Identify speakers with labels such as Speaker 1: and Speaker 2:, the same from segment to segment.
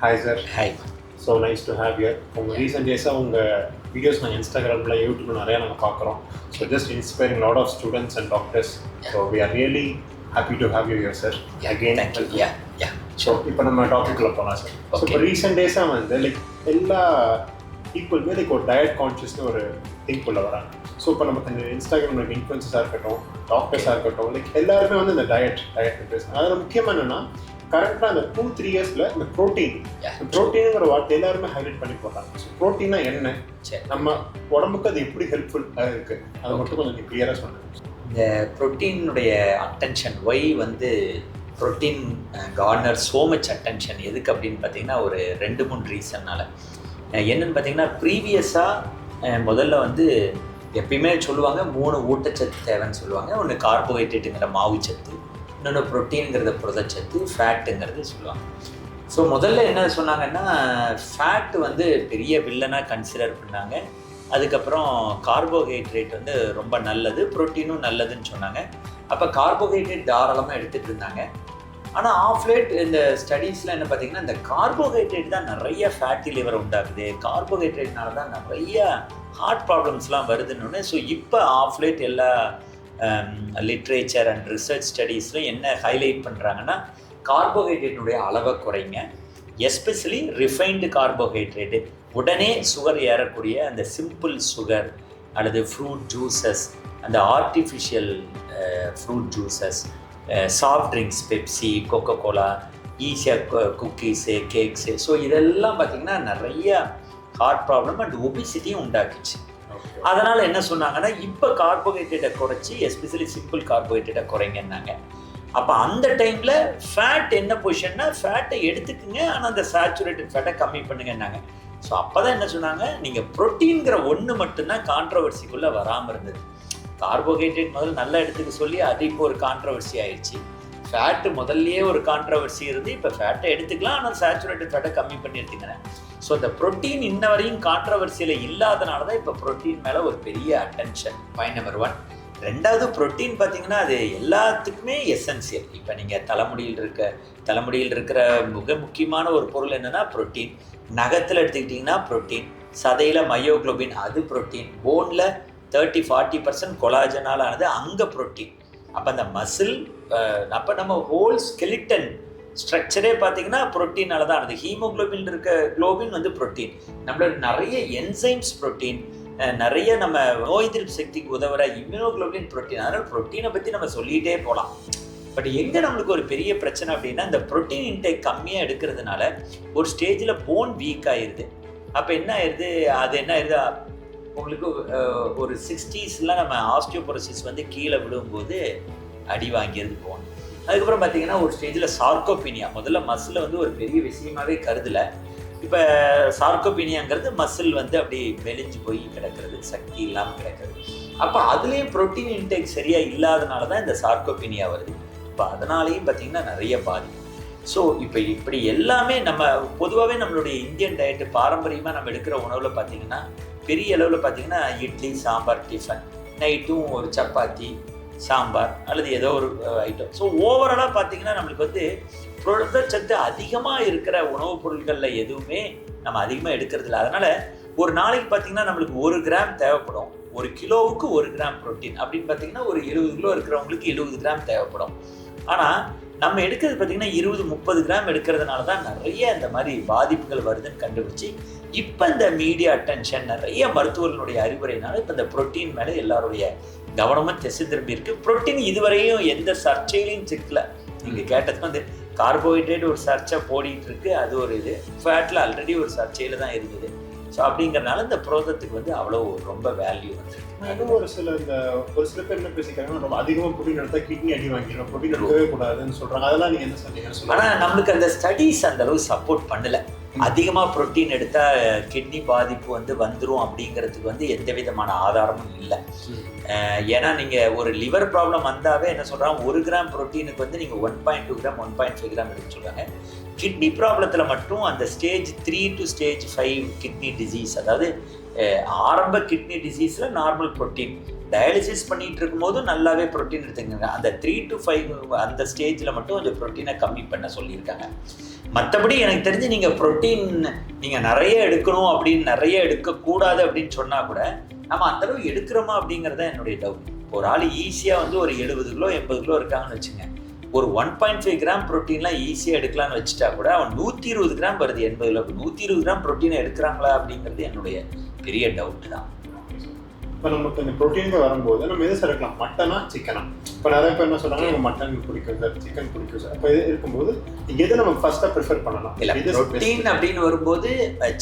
Speaker 1: Hi sir.
Speaker 2: Hi.
Speaker 1: So nice to have you. உங்கள் recent டேஸாக உங்கள் வீடியோஸ் நாங்கள் இன்ஸ்டாகிராமில் யூடியூப்ல நிறையா நாங்கள் பார்க்குறோம். So just inspiring lot of students and doctors. So we are really happy to have you here sir. Again so இப்போ நம்ம டாபிக்ல போகலாம் சார். ஸோ இப்போ ரீசெண்ட் டேஸாக வந்து லைக் எல்லா பீப்புளுமே லைக் ஒரு டயட் கான்ஷியஸ்னு ஒரு திங்க்குள்ளே வராங்க. ஸோ இப்போ நமக்கு இந்த இன்ஸ்டாகிராமில் இன்ஃப்ளூயன்சஸாக இருக்கட்டும், டாக்டர்ஸாக இருக்கட்டும், லைக் எல்லாருமே வந்து இந்த டயட் பேசுகிறாங்க. அதில் முக்கியமாக என்னென்னா கரெக்டாக அந்த 2-3 இயர்ஸ்ல இந்த ப்ரோட்டீனுங்கிற வார்த்தை எல்லாருமே ஹைலைட் பண்ணி போட்டாங்க. ஸோ ப்ரோட்டீனா என்ன, நம்ம உடம்புக்கு அது எப்படி ஹெல்ப்ஃபுல்லாக இருக்கு, அதை மட்டும் கொஞ்சம் கிளியராக சொன்னாங்க.
Speaker 2: இந்த ப்ரோட்டீனுடைய அட்டென்ஷன் ஒய் வந்து protein corner so much attention எதுக்கு அப்படின்னு பார்த்தீங்கன்னா ஒரு 2-3 ரீசன்னால். என்னென்னு பார்த்தீங்கன்னா ப்ரீவியஸாக முதல்ல வந்து எப்பயுமே சொல்லுவாங்க 3 ஊட்டச்சத்து தேவைன்னு சொல்லுவாங்க. ஒன்று கார்போஹைட்ரேட்டுங்கிற மாவுச்சத்து, இன்னொன்று ப்ரோட்டீனுங்கிறத புரதச்சத்து, ஃபேட்டுங்கிறது சொல்லுவாங்க. ஸோ முதல்ல என்ன சொன்னாங்கன்னா ஃபேட் வந்து பெரிய வில்லனாக கன்சிடர் பண்ணாங்க. அதுக்கப்புறம் கார்போஹைட்ரேட் வந்து ரொம்ப நல்லது, ப்ரோட்டீனும் நல்லதுன்னு சொன்னாங்க. அப்போ கார்போஹைட்ரேட் தாராளமாக எடுத்துகிட்டு இருந்தாங்க. ஆனால் ஆஃப் லேட் இந்த ஸ்டடீஸில் என்ன பார்த்தீங்கன்னா இந்த கார்போஹைட்ரேட் தான் நிறைய ஃபேட்டி லிவர் உண்டாகுது, கார்போஹைட்ரேட்னால தான் நிறைய ஹார்ட் ப்ராப்ளம்ஸ்லாம் வருதுன்னு. ஸோ இப்போ ஆஃப் லேட் எல்லா லிட்ரேச்சர் அண்ட் ரிசர்ச் ஸ்டடீஸில் என்ன ஹைலைட் பண்ணுறாங்கன்னா கார்போஹைட்ரேட்டுடைய அளவை குறைங்க, எஸ்பெஷலி ரிஃபைன்டு கார்போஹைட்ரேட்டு, உடனே சுகர் ஏறக்கூடிய அந்த சிம்பிள் சுகர் அல்லது ஃப்ரூட் ஜூஸஸ், அந்த artificial fruit juices, soft drinks, Pepsi, Coca Cola, ஈஸியாக குக்கீஸு, கேக்ஸு. ஸோ இதெல்லாம் பார்த்திங்கன்னா நிறைய ஹார்ட் ப்ராப்ளம் அண்ட் ஒபிசிட்டியும் உண்டாக்குச்சு. அதனால் என்ன சொன்னாங்கன்னா இப்போ கார்போஹைட்ரேட்டை குறைச்சி எஸ்பெஷலி சிம்பிள் கார்போஹைட்ரேட்டை குறைங்கன்னாங்க. அப்போ அந்த டைமில் ஃபேட் என்ன பொசிஷன்னா ஃபேட்டை எடுத்துக்குங்க, ஆனால் அந்த சேச்சுரேட்டட் ஃபேட்டை கம்மி பண்ணுங்கன்னாங்க. ஸோ அப்போ தான் என்ன சொன்னாங்க, நீங்கள் ப்ரோட்டீன்கிற ஒன்று மட்டும்தான் கான்ட்ரவர்சிக்குள்ளே வராமல் இருந்தது. கார்போஹைட்ரேட் முதல்ல நல்லா எடுத்துக்க சொல்லி அது இப்போ ஒரு கான்ட்ரவர்சி ஆயிடுச்சு. ஃபேட்டு முதல்லையே ஒரு கான்ட்ரவர்சி இருந்து இப்போ ஃபேட்டை எடுத்துக்கலாம், ஆனால் சேச்சுரேட்டட் ஃபேட்டை கம்மி பண்ணி எடுத்துக்கிறேன். ஸோ இந்த ப்ரோட்டீன் இன்ன வரையும் கான்ட்ரவர்சியில் இல்லாதனால தான் இப்போ ப்ரோட்டீன் மேலே ஒரு பெரிய அட்டென்ஷன். Point number 1. ரெண்டாவது, ப்ரோட்டீன் பார்த்தீங்கன்னா அது எல்லாத்துக்குமே எசென்சியல். இப்போ நீங்கள் தலைமுடியில் இருக்கிற மிக முக்கியமான ஒரு பொருள் என்னென்னா ப்ரோட்டீன். நகத்தில் எடுத்துக்கிட்டிங்கன்னா ப்ரோட்டீன், சதையில் மயோக்ளோபின் அது ப்ரோட்டீன், போனில் 30-40% கொலாஜனால் ஆனது அங்கே ப்ரோட்டீன். அப்போ அந்த மசில், அப்போ நம்ம ஹோல் ஸ்கெலிட்டன் ஸ்ட்ரக்சரே பார்த்தீங்கன்னா ப்ரோட்டீனால தான் ஆனது. ஹீமோக்ளோபின் இருக்க குளோபின் வந்து ப்ரோட்டீன், நம்மளோட நிறைய என்சைம்ஸ் ப்ரோட்டீன், நிறைய நம்ம நோய் எதிர்ப்பு சக்திக்கு உதவுற இம்யூனோக்ளோபின் ப்ரோட்டீன். அதனால் ப்ரோட்டீனை பற்றி நம்ம சொல்லிகிட்டே போகலாம். பட் எங்கே நம்மளுக்கு ஒரு பெரிய பிரச்சனை அப்படின்னா இந்த ப்ரோட்டீன் இன்டேக் கம்மியாக எடுக்கிறதுனால ஒரு ஸ்டேஜில் போன் வீக் ஆயிடுது. அப்போ என்ன ஆயிடுது, அது என்ன ஆயிடுது உங்களுக்கு ஒரு 60ஸ்லாம் நம்ம ஆஸ்டியோபோரோசிஸ் வந்து கீழே விடும்போது அடி வாங்கிறது போகணும். அதுக்கப்புறம் பார்த்தீங்கன்னா ஒரு ஸ்டேஜில் சார்கோபீனியா, முதல்ல மசில் வந்து ஒரு பெரிய விஷயமாகவே கருதலை. இப்போ சார்கோபீனியாங்கிறது மசில் வந்து அப்படி மெலிஞ்சு போய் கிடக்கிறது, சக்தி இல்லாமல் கிடக்கிறது. அப்போ அதுலேயும் ப்ரோட்டீன் இன்டேக் சரியாக இல்லாதனால தான் இந்த சார்கோபீனியா வருது. இப்போ அதனாலேயும் பார்த்தீங்கன்னா நிறைய பாதிப்பு. ஸோ இப்போ இப்படி எல்லாமே நம்ம பொதுவாகவே நம்மளுடைய இந்தியன் டயட்டு பாரம்பரியமாக நம்ம எடுக்கிற உணவில் பார்த்தீங்கன்னா பெரிய அளவில் பார்த்தீங்கன்னா இட்லி, சாம்பார், டிஃபன், நைட்டும் ஒரு சப்பாத்தி, சாம்பார் அல்லது ஏதோ ஒரு ஐட்டம். ஸோ ஓவராலாக பார்த்தீங்கன்னா நம்மளுக்கு வந்து புரதச்சத்து அதிகமாக இருக்கிற உணவுப் பொருட்களில் எதுவுமே நம்ம அதிகமாக எடுக்கிறது இல்லை. அதனால் ஒரு நாளைக்கு பார்த்தீங்கன்னா நம்மளுக்கு 1 கிராம் தேவைப்படும். 1 கிலோவுக்கு 1 கிராம் ப்ரோட்டீன் அப்படின்னு பார்த்தீங்கன்னா ஒரு 20 கிலோ இருக்கிறவங்களுக்கு 70 கிராம் தேவைப்படும். ஆனால் நம்ம எடுக்கிறது பார்த்தீங்கன்னா 20-30 கிராம் எடுக்கிறதுனால தான் நிறைய இந்த மாதிரி பாதிப்புகள் வருதுன்னு கண்டுபிடிச்சி இப்போ இந்த மீடியா அட்டென்ஷன், நிறைய மருத்துவர்களுடைய அறிவுரையினால இப்போ இந்த ப்ரோட்டீன் மேலே எல்லாருடைய கவனமும் திசை திரும்பி இருக்கு. ப்ரோட்டீன் இதுவரையும் எந்த சர்ச்சையிலையும் சிக்கல. நீங்கள் கேட்டது வந்து கார்போஹைட்ரேட் ஒரு சர்ச்சை போடிட்டு இருக்கு, அது ஒரு இது. ஃபேட்டில் ஆல்ரெடி ஒரு சர்ச்சையில் தான் இருந்தது. ஸோ அப்படிங்கிறனால இந்த புரதத்துக்கு வந்து அவ்வளோ ரொம்ப வேல்யூ வந்து.
Speaker 1: இன்னும் ஒரு சில பேர் என்ன பேசிக்கிறாங்க, ரொம்ப அதிகமாக ப்ரோட்டீன் எடுத்தால் கிட்னி அடி வாங்கிடும், ப்ரோட்டீன் எடுக்கவே கூடாதுன்னு சொல்கிறாங்க. அதெல்லாம் நீங்கள் என்ன சொன்னீங்க?
Speaker 2: ஆனால் நம்மளுக்கு அந்த ஸ்டடீஸ் அந்த அளவு சப்போர்ட் பண்ணலை. அதிகமாக ப்ரோட்டீன் எடுத்தால் கிட்னி பாதிப்பு வந்து வந்துடும் அப்படிங்கிறதுக்கு வந்து எந்த விதமான ஆதாரமும் இல்லை. ஏன்னா நீங்கள் ஒரு லிவர் ப்ராப்ளம் வந்தாவே என்ன சொல்கிறாங்க, 1 கிராம் ப்ரோட்டீனுக்கு வந்து நீங்கள் 1.2 கிராம் 1.5 கிராம் எடுத்து சொல்கிறாங்க. கிட்னி ப்ராப்ளத்தில் மட்டும் அந்த stage 3 to stage 5 kidney disease, அதாவது ஆரம்ப கிட்னி டிசீஸில் நார்மல் ப்ரோட்டீன், டயாலிசிஸ் பண்ணிகிட்டு இருக்கும்போது நல்லாவே ப்ரோட்டீன் எடுத்துக்கங்க. அந்த 3 to 5 அந்த ஸ்டேஜில் மட்டும் கொஞ்சம் ப்ரோட்டீனை கம்மி பண்ண சொல்லியிருக்காங்க. மற்றபடி எனக்கு தெரிஞ்சு நீங்கள் ப்ரோட்டீன் நீங்கள் நிறைய எடுக்கணும் அப்படின்னு நிறைய எடுக்கக்கூடாது அப்படின்னு சொன்னால் கூட நம்ம அந்தளவு எடுக்கிறோமா அப்படிங்கிறத என்னுடைய டவுட். ஒரு ஆள் ஈஸியாக வந்து ஒரு 70 கிலோ 80 கிலோ இருக்காங்கன்னு வச்சுங்க, ஒரு 1.5 கிராம் ப்ரோட்டீன்லாம் ஈஸியாக எடுக்கலான்னு வச்சுட்டா கூட அவன் 120 கிராம் வருது 80 கிலோக்கு. 120 கிராம் ப்ரோட்டீனை எடுக்கிறாங்களா அப்படிங்கிறது என்னுடைய பெரிய டவுட்டு தான்.
Speaker 1: இப்போ நமக்கு இந்த ப்ரோட்டீனுக்கு வரும்போது நம்ம எது சார் இருக்கலாம், மட்டனா சிக்கனா? இப்போ நிறைய பேர் என்ன சொல்கிறாங்க, எனக்கு மட்டன் பிடிக்கும் சார், சிக்கன் பிடிக்கும் சார். இப்போ இது இருக்கும்போது எது நம்ம ஃபர்ஸ்ட்டாக ப்ரிஃபர் பண்ணலாம்?
Speaker 2: இல்லை, ப்ரோட்டீன் அப்படின்னு வரும்போது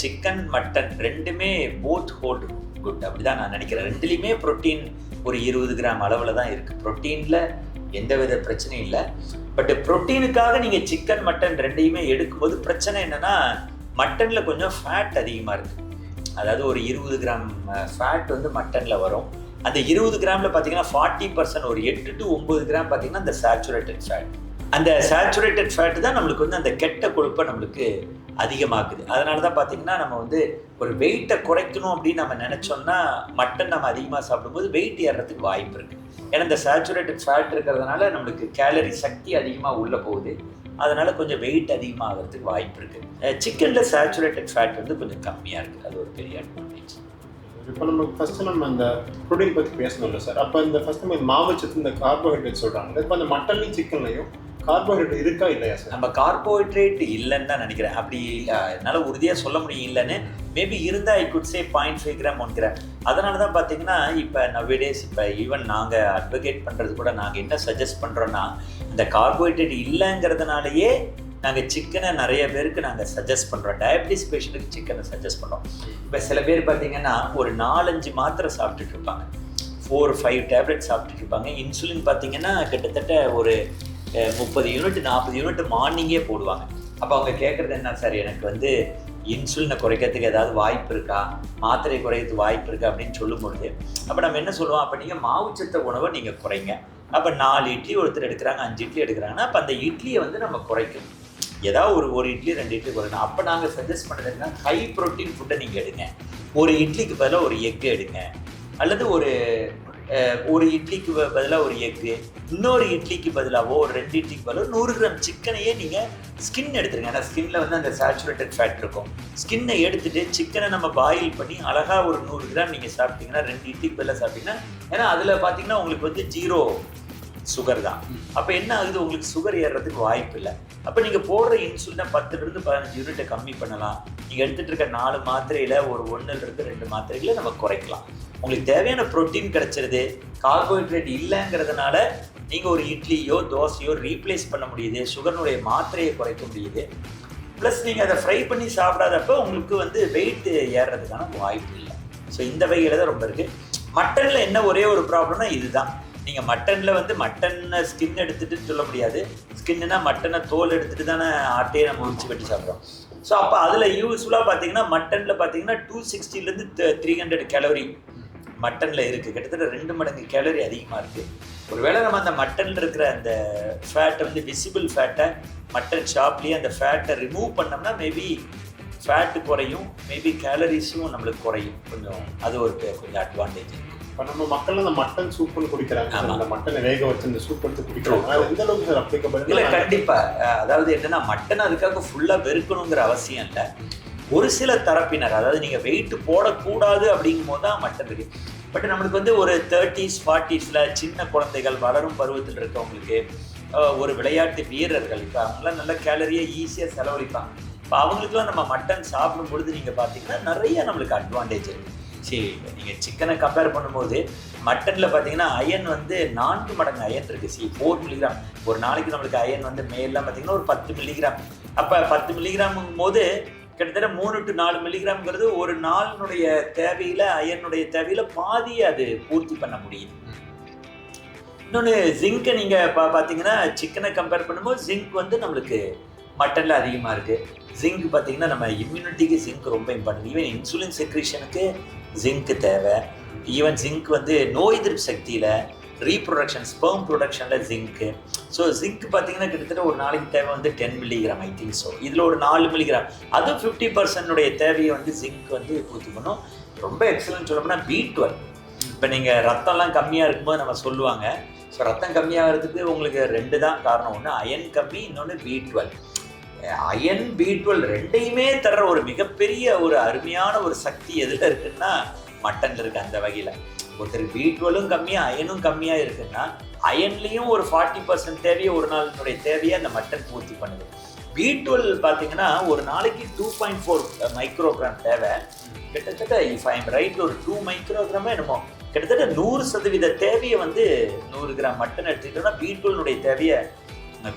Speaker 2: சிக்கன் மட்டன் ரெண்டுமே போத் ஹோல்ட் குட் அப்படி தான் நான் நினைக்கிறேன். ரெண்டுலேயுமே ப்ரோட்டீன் ஒரு 20 கிராம் அளவில் தான் இருக்குது. ப்ரோட்டீனில் எந்த வித பிரச்சனையும் இல்லை. பட் ப்ரோட்டீனுக்காக நீங்கள் சிக்கன் மட்டன் ரெண்டையுமே எடுக்கும்போது பிரச்சனை என்னென்னா, மட்டனில் கொஞ்சம் ஃபேட் அதிகமாக இருக்குது. அதாவது ஒரு 20 கிராம் ஃபேட் வந்து மட்டனில் வரும். அந்த 20 கிராமில் பார்த்தீங்கன்னா 40%, ஒரு 8 to 9 கிராம் பார்த்தீங்கன்னா அந்த சேச்சுரேட்டட் ஃபேட். அந்த சேச்சுரேட்டட் ஃபேட்டு தான் நம்மளுக்கு வந்து அந்த கெட்ட கொழுப்பை நம்மளுக்கு அதிகமாக்குது. அதனால தான் பார்த்தீங்கன்னா நம்ம வந்து ஒரு வெயிட்டை குறைக்கணும் அப்படின்னு நம்ம நினச்சோம்னா மட்டன் நம்ம அதிகமாக சாப்பிடும்போது வெயிட் ஏறுறதுக்கு வாய்ப்பு இருக்குது. ஏன்னா இந்த சேச்சுரேட்டட் ஃபேட் இருக்கிறதுனால நம்மளுக்கு கேலரி சக்தி அதிகமாக உள்ளே போகுது. அதனால் கொஞ்சம் வெயிட் அதிகமாகிறதுக்கு வாய்ப்பு இருக்குது. சிக்கனில் சேச்சுரேட்டட் ஃபேட் வந்து கொஞ்சம் கம்மியாக இருக்குது. அது ஒரு பெரிய அட்வான்டேஜ்.
Speaker 1: இப்போ நம்ம அந்த ப்ரோட்டீன் பற்றி பேசணும்ல சார். அப்போ இந்த ஃபர்ஸ்ட் நம்ம மாவுச்சத்து இந்த கார்போஹைட்ரேட் சொல்கிறாங்க. இப்போ அந்த மட்டன்லையும் சிக்கன்லையும் கார்போஹைட்ரேட் இருக்கா இல்லையா சார்?
Speaker 2: நம்ம கார்போஹைட்ரேட் இல்லைன்னு தான் நினைக்கிறேன். அப்படி என்னால் உறுதியாக சொல்ல முடியும் இல்லைன்னு. மேபி இருந்தால் I could say 0.5 gram 1 gram. அதனால தான் பார்த்தீங்கன்னா இப்போ நவ்வேடேஸ் இப்போ ஈவன் நாங்கள் அட்வொகேட் பண்ணுறது கூட நாங்கள் என்ன சஜஸ்ட் பண்ணுறோன்னா, இந்த கார்போஹைட்ரேட் இல்லைங்கிறதுனாலேயே நாங்கள் சிக்கனை நிறைய பேருக்கு நாங்கள் சஜஸ்ட் பண்ணுறோம். டயபிட்டிஸ் பேஷண்ட்டுக்கு சிக்கனை சஜஸ்ட் பண்ணுறோம். இப்போ சில பேர் பார்த்தீங்கன்னா ஒரு 4-5 மாத்திரை சாப்பிட்டுட்டு இருப்பாங்க, 4-5 டேப்லெட் சாப்பிட்டுட்டு இருப்பாங்க. இன்சுலின் பார்த்தீங்கன்னா கிட்டத்தட்ட ஒரு 30 யூனிட் 40 யூனிட் மார்னிங்கே போடுவாங்க. அப்போ அவங்க கேட்குறது என்ன சார், எனக்கு வந்து இன்சுலினை குறைக்கிறதுக்கு ஏதாவது வாய்ப்பு இருக்கா, மாத்திரை குறைக்கிறதுக்கு வாய்ப்பு இருக்கா அப்படின்னு சொல்லும்பொழுது அப்போ நம்ம என்ன சொல்லுவோம், அப்போ நீங்கள் மாவுச்சத்த உணவை நீங்கள் குறைங்க. அப்போ 4 இட்லி ஒருத்தர் எடுக்கிறாங்க, 5 இட்லி எடுக்கிறாங்கன்னா அப்போ அந்த இட்லியை வந்து நம்ம குறைக்கணும். ஏதாவது ஒரு இட்லி 2 இட்லி குறைக்கணும். அப்போ நாங்கள் சஜஸ்ட் பண்ணுறதுன்னா ஹை ப்ரோட்டீன் ஃபுட்டை நீங்கள் எடுங்க. ஒரு இட்லிக்கு பதிலாக ஒரு எக்கு எடுங்க, அல்லது ஒரு இட்லிக்கு பதிலாக ஒரு எக்கு, இன்னொரு இட்லிக்கு பதிலாகவோ ஒரு 2 இட்லிக்கு பதிலாக 100 கிராம் சிக்கனையே நீங்கள் ஸ்கின் எடுத்துருங்க. ஏன்னா ஸ்கின்னில் வந்து அந்த சேச்சுரேட்டட் ஃபேட் இருக்கும். ஸ்கின்னை எடுத்துகிட்டு சிக்கனை நம்ம பாயில் பண்ணி அழகாக ஒரு 100 கிராம் நீங்கள் சாப்பிட்டீங்கன்னா 2 இட்லிக்கு பதிலாக சாப்பிட்டீங்கன்னா, ஏன்னா அதில் பார்த்தீங்கன்னா உங்களுக்கு வந்து 0 சுகர் தான். அப்போ என்ன ஆகுது, உங்களுக்கு சுகர் ஏறுறதுக்கு வாய்ப்பு இல்லை. அப்போ நீங்கள் போடுற இன்சுலினை 10-15 யூனிட்டை கம்மி பண்ணலாம். நீங்கள் எடுத்துகிட்டு இருக்க 4 மாத்திரையில் ஒரு 1-2 மாத்திரைகளை நம்ம குறைக்கலாம். உங்களுக்கு தேவையான ப்ரோட்டீன் கிடச்சிருது. கார்போஹைட்ரேட் இல்லைங்கிறதுனால நீங்கள் ஒரு இட்லியோ தோசையோ ரீப்ளேஸ் பண்ண முடியுது. சுகர்னுடைய மாத்திரையை குறைக்க முடியுது. ப்ளஸ் நீங்கள் அதை ஃப்ரை பண்ணி சாப்பிடாதப்போ உங்களுக்கு வந்து வெயிட் ஏறுறதுக்கான வாய்ப்பு இல்லை. ஸோ இந்த வகையில் தான் ரொம்ப இருக்குது. மட்டனில் என்ன ஒரே ஒரு ப்ராப்ளம்னா இதுதான். நீங்கள் மட்டனில் வந்து மட்டனை ஸ்கின் எடுத்துகிட்டு சொல்ல முடியாது. ஸ்கின்னுனா மட்டனை தோல் எடுத்துகிட்டு தானே ஆட்டையை நம்ம உரிச்சு வெட்டி சாப்பிட்றோம். ஸோ அப்போ அதில் யூஸ்ஃபுல்லாக பார்த்தீங்கன்னா மட்டனில் பார்த்தீங்கன்னா 260 to 300 கேலரி மட்டனில் இருக்குது. கிட்டத்தட்ட 2 மடங்கு கேலரி அதிகமாக இருக்குது. ஒருவேளை நம்ம அந்த மட்டனில் இருக்கிற அந்த ஃபேட்டை வந்து விசிபிள் ஃபேட்டை மட்டன் ஷாப்லேயே அந்த ஃபேட்டை ரிமூவ் பண்ணோம்னா மேபி ஃபேட்டு குறையும், மேபி கேலரிஸும் நம்மளுக்கு குறையும் கொஞ்சம். அது ஒரு கொஞ்சம் அட்வான்டேஜ் இருக்குது.
Speaker 1: இப்போ நம்ம மக்கள் அந்த மட்டன் சூப்புன்னு குடிக்கிறாங்க, அந்த மட்டனை வேக வச்சு இந்த சூப் எடுத்து குடிக்கிறாங்க. அது எந்த அளவுக்கு சார் அப்ளிகபிள்?
Speaker 2: இல்லை, கண்டிப்பாக. அதாவது என்னென்னா மட்டன் அதுக்காக ஃபுல்லாக வெறுக்கணுங்கிற அவசியம் இல்லை. ஒரு சில தரப்பினர், அதாவது நீங்கள் வெயிட் போடக்கூடாது அப்படிங்கும் போது தான் மட்டன் இருக்குது. பட் நம்மளுக்கு வந்து ஒரு 30s 40sல சின்ன குழந்தைகள் வளரும் பருவத்தில் இருக்கவங்களுக்கு, ஒரு விளையாட்டு வீரர்கள், இப்போ அவங்களாம் நல்ல கேலரியை ஈஸியாக செலவழிப்பாங்க. இப்போ அவங்களுக்குலாம் நம்ம மட்டன் சாப்பிடும் பொழுது நீங்கள் பார்த்தீங்கன்னா நிறைய நம்மளுக்கு அட்வான்டேஜ் இருக்குது. சரி, நீங்கள் சிக்கனை கம்பேர் பண்ணும்போது மட்டனில் பார்த்தீங்கன்னா அயன் வந்து 4 மடங்கு அயன் இருக்குது. 4 மில்லிகிராம் ஒரு நாளைக்கு நம்மளுக்கு அயன் வந்து மேலாம் பார்த்தீங்கன்னா ஒரு 10 மில்லிகிராம். அப்போ 10 மில்லிகிராமுங்கும் போது கிட்டத்தட்ட 3 to 4 மில்லிகிராம்ங்கிறது ஒரு நாளினுடைய தேவையில், அயனுடைய தேவையில் பாதியை அது பூர்த்தி பண்ண முடியுது. இன்னொன்று ஜிங்கை நீங்கள் பார்த்தீங்கன்னா சிக்கனை கம்பேர் பண்ணும்போது ஜிங்க் வந்து நம்மளுக்கு மட்டனில் அதிகமாக இருக்குது. ஜிங்க் பார்த்தீங்கன்னா நம்ம இம்யூனிட்டிக்கு ஜிங்க் ரொம்ப இம்பார்ட்டன்ட். ஈவன் இன்சுலின் செக்ரீஷனுக்கு ஜிங்க் தேவை. ஈவன் ஜிங்க் வந்து நோய் எதிர்ப்பு சக்தியில், ரீப்ரொடக்ஷன், ஸ்பெர்ம் ப்ரொடக்ஷனில் ஜிங்க்கு. ஸோ ஜிங்க் பார்த்தீங்கன்னா கிட்டத்தட்ட ஒரு நாளைக்கு தேவை வந்து 10 மில்லிகிராம் ஐ திங்க். ஸோ இதில் ஒரு 4 மில்லிகிராம், அதுவும் 50% தேவையை வந்து ஜிங்க் வந்து பூர்த்தி பண்ணும். ரொம்ப எக்ஸலன்ட் சொல்லப்போனால் B12. இப்போ நீங்கள் ரத்தம்லாம் கம்மியாக இருக்கும்போது நம்ம சொல்லுவாங்க. ஸோ ரத்தம் கம்மியாகிறதுக்கு உங்களுக்கு 2 தான் காரணம். ஒன்று அயன் கம்மி, இன்னொன்று B12. அயன் B12 ரெண்டையுமே தர்ற ஒரு மிகப்பெரிய ஒரு அருமையான ஒரு சக்தி எதில் இருக்குன்னா மட்டனில் இருக்குது. அந்த வகையில் ஒருத்தருக்கு B12ம் கம்மியாக அயனும் கம்மியாக இருக்குன்னா அயன்லேயும் ஒரு 40% தேவையை ஒரு நாளினுடைய தேவையை அந்த மட்டன் பூர்த்தி பண்ணுது. B12 பார்த்தீங்கன்னா ஒரு நாளைக்கு 2.4 மைக்ரோகிராம் தேவை. கிட்டத்தட்ட இஃப் ஐ எம் ரைட் ஒரு 2 மைக்ரோகிராமே என்னமோ கிட்டத்தட்ட 100% தேவையை வந்து 100 கிராம் மட்டன் எடுத்துக்கிட்டோம்னா B12 தேவையை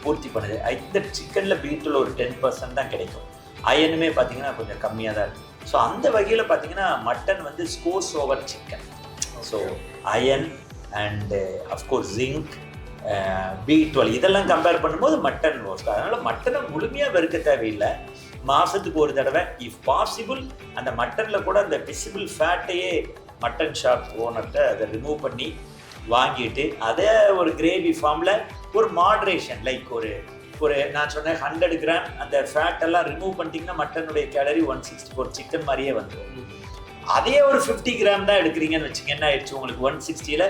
Speaker 2: பூர்த்தி பண்ணுது. இந்த சிக்கனில் B12 ஒரு 10% தான் கிடைக்கும். அயனுமே பார்த்தீங்கன்னா கொஞ்சம் கம்மியாக தான் இருக்குது. ஸோ அந்த வகையில் பார்த்தீங்கன்னா மட்டன் வந்து scores over chicken. So iron and of course zinc, B12 இதெல்லாம் கம்பேர் பண்ணும்போது மட்டன் ஓஸ்ட். அதனால் மட்டனை முழுமையாக வெறுக்க தேவையில்லை. மாதத்துக்கு ஒரு தடவை இஃப் பாசிபிள் அந்த மட்டனில் கூட அந்த விசிபிள் ஃபேட்டையே மட்டன் ஷாப் ஓனர்கிட்ட அதை ரிமூவ் பண்ணி வாங்கிட்டு அதை ஒரு கிரேவி ஃபார்மில் ஒரு மாட்ரேஷன் லைக் ஒரு நான் சொன்னேன் 100 கிராம் அந்த ஃபேட் எல்லாம் ரிமூவ் பண்ணிட்டீங்கன்னா மட்டனுடைய கேலரி 164 சிக்கன் மாதிரியே வந்துடும். அதே ஒரு 50 கிராம் தான் எடுக்கிறீங்கன்னு வச்சுக்க என்ன ஆயிடுச்சு உங்களுக்கு 160ல்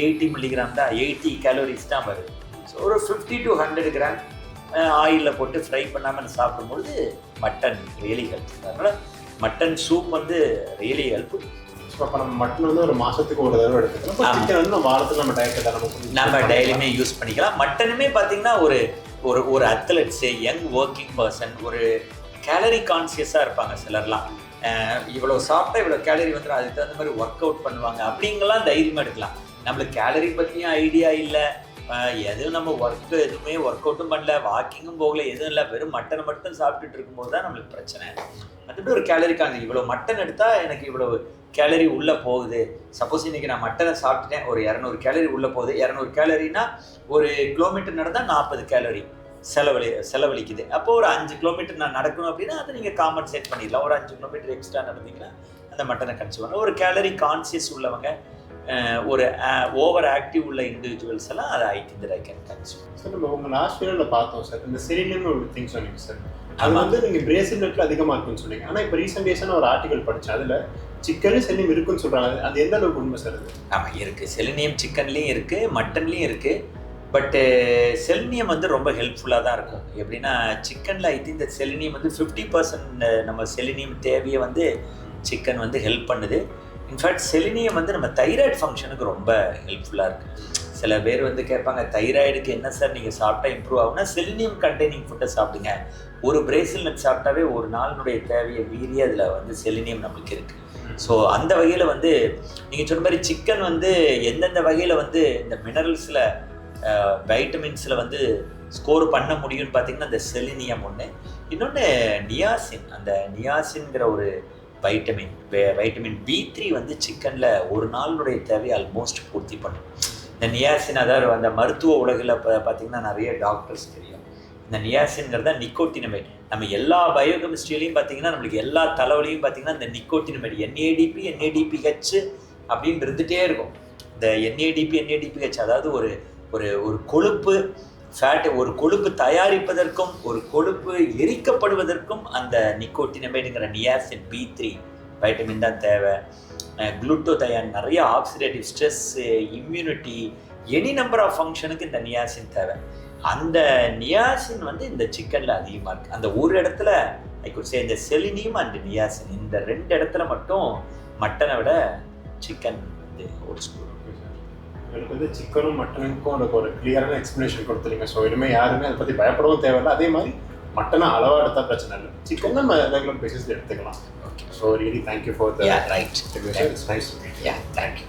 Speaker 2: 80 மில்லிகிராம் தான் 80 கேலரிஸ் தான் வருது. ஸோ ஒரு 50 to 100 கிராம் ஆயிலில் போட்டு ஃப்ரை பண்ணாமல் சாப்பிடும்பொழுது மட்டன் ரியலி ஹெல்ப். அதனால் மட்டன் சூப் வந்து ரியலி ஹெல்ப்.
Speaker 1: ஸோ அப்போ நம்ம மட்டன் வந்து ஒரு மாதத்துக்கு ஒரு தடவை எடுத்துக்கலாம். சிக்கன் வந்து நம்ம வாரத்தில் நம்ம டயட்டில்
Speaker 2: நம்ம டெய்லியுமே யூஸ் பண்ணிக்கலாம். மட்டனுமே பார்த்தீங்கன்னா ஒரு ஒரு ஒரு அத்லெட்ஸு யங் ஒர்க்கிங் பர்சன் ஒரு கேலரி கான்சியஸாக இருப்பாங்க சிலர்லாம். இவ்வளோ சாப்பிட்டா இவ்வளோ கேலரி வந்துடும், அதுக்கு தகுந்த மாதிரி ஒர்க் அவுட் பண்ணுவாங்க அப்படிங்கலாம் தைரியமாக எடுக்கலாம். நம்மளுக்கு கேலரி பற்றியும் ஐடியா இல்லை, எதுவும் நம்ம எதுவுமே ஒர்க் அவுட்டும் பண்ணல, வாக்கிங்கும் போகல, எதுவும் இல்லை, வெறும் மட்டனை மட்டும் சாப்பிட்டுட்டு இருக்கும்போது தான் நம்மளுக்கு பிரச்சனை. மற்றபடி ஒரு கேலரி கான்சியஸ் இவ்வளோ மட்டன் எடுத்தால் எனக்கு இவ்வளோ கேலரி உள்ளே போகுது. சப்போஸ் இன்றைக்கி நான் மட்டனை சாப்பிட்டுட்டேன், ஒரு 200 கேலரி உள்ளே போகுது. 200 கேலரினா ஒரு கிலோமீட்டர் நடந்தால் 40 கேலரி செலவழிக்குது. அப்போது ஒரு 5 கிலோமீட்டர் நான் நடக்கணும் அப்படின்னா அதை நீங்கள் காம்பன்சேட் பண்ணிடலாம். ஒரு 5 கிலோமீட்டர் எக்ஸ்ட்ரா நடந்தீங்கன்னா அந்த மட்டனை கன்சியூம் பண்ணலாம். ஒரு கேலரி கான்சியஸ் உள்ளவங்க, ஒரு ஓவர் ஆக்டிவ் உள்ள இண்டிவிஜுவல்ஸ் எல்லாம் அதை ஐ கேன் கன்சியூம்.
Speaker 1: சார் நம்ம உங்கள் லாஸ்ட் வீடியோவில் பார்த்தோம் சார், இந்த செலினியம் ஒரு திங் சொன்னீங்க சார். அது வந்து நீங்கள் பிரேசில் நட்டில் அதிகமாக இருக்குன்னு சொன்னீங்க. ஆனால் இப்போ ரீசெண்ட் டேஸான ஒரு ஆர்டிகல் படித்தேன், அதில் சிக்கன்லேயும் செலினியம் இருக்குன்னு சொல்கிறாங்க. அது எந்த அளவுக்கு உண்மை சார்? அது
Speaker 2: ஆமாம் இருக்குது. செலினியம் சிக்கன்லேயும் இருக்குது, மட்டன்லேயும் இருக்குது. பட்டு செலினியம் வந்து ரொம்ப ஹெல்ப்ஃபுல்லாக தான் இருக்கும். எப்படின்னா சிக்கனில் ஐ திங்க் இந்த செலினியம் வந்து 50% நம்ம செலினியம் தேவையை வந்து சிக்கன் வந்து ஹெல்ப் பண்ணுது. இன்ஃபேக்ட் செலினியம் வந்து நம்ம தைராய்டு ஃபங்க்ஷனுக்கு ரொம்ப ஹெல்ப்ஃபுல்லாக இருக்குது. சில பேர் வந்து கேட்பாங்க, தைராய்டுக்கு என்ன சார் நீங்கள் சாப்பிட்டா இம்ப்ரூவ் ஆகும்னா செலினியம் கண்டெய்னிங் ஃபுட்டை சாப்பிடுங்க. ஒரு பிரேசில் நட் சாப்பிட்டாவே ஒரு நாளினுடைய தேவையை மீறி அதில் வந்து செலினியம் நம்மளுக்கு இருக்குது. ஸோ அந்த வகையில் வந்து நீங்கள் சொன்ன மாதிரி சிக்கன் வந்து எந்தெந்த வகையில் வந்து இந்த மினரல்ஸில் வைட்டமின்ஸில் வந்து ஸ்கோர் பண்ண முடியும்னு பார்த்தீங்கன்னா இந்த செலினியம் ஒன்று, இன்னொன்று நியாசின். அந்த நியாசின்கிற ஒரு வைட்டமின் B3 வந்து சிக்கனில் ஒரு நாளுடைய தேவையை ஆல்மோஸ்ட் பூர்த்தி பண்ணும். இந்த நியாசின் அதாவது அந்த மருத்துவ உலகில் பார்த்தீங்கன்னா நிறைய டாக்டர்ஸ் தெரியும். இந்த நியாசின்ங்கிறத நிக்கோட்டினமைட். நம்ம எல்லா பயோகெமிஸ்ட்ரியிலையும் பார்த்தீங்கன்னா நம்மளுக்கு எல்லா தலைவலியும் பார்த்தீங்கன்னா இந்த நிக்கோட்டினமைட் NADPH அப்படின்னு இருந்துகிட்டே இருக்கும். இந்த NADPH அதாவது ஒரு ஒரு கொழுப்பு ஃபேட், ஒரு கொழுப்பு தயாரிப்பதற்கும் ஒரு கொழுப்பு எரிக்கப்படுவதற்கும் அந்த நிக்கோட்டினமைடுங்கிற நியாசின் B3 வைட்டமின் தான் தேவை. குளுட்டோதயான் நிறைய oxidative stress, immunity, any number of ஃபங்க்ஷனுக்கு இந்த நியாசின் தேவை. அந்த நியாசின் வந்து இந்த சிக்கனில் அதிகமாக இருக்குது. அந்த ஒரு இடத்துல ஐ குட் சே இந்த செலினியம் அண்ட் நியாசின் இந்த 2 இடத்துல மட்டும் மட்டனை விட சிக்கன் வந்து ஒரு ஸ்கூல்.
Speaker 1: எனக்கு வந்து சிக்கனும் மட்டனுக்கும் எனக்கு ஒரு கிளியரான எக்ஸ்ப்ளனேஷன் கொடுத்துருங்க. ஸோ இனிமேல் யாருமே அதை பற்றி பயப்படவும் தேவையில்லை. அதே மாதிரி மட்டனை அளவாக எடுத்தால் பிரச்சனை இல்லை, சிக்கன் நம்ம ரெகுலர் பேசிஸில் எடுத்துக்கலாம். Okay, so really thank you for the
Speaker 2: right.
Speaker 1: It's nice.
Speaker 2: Thank you.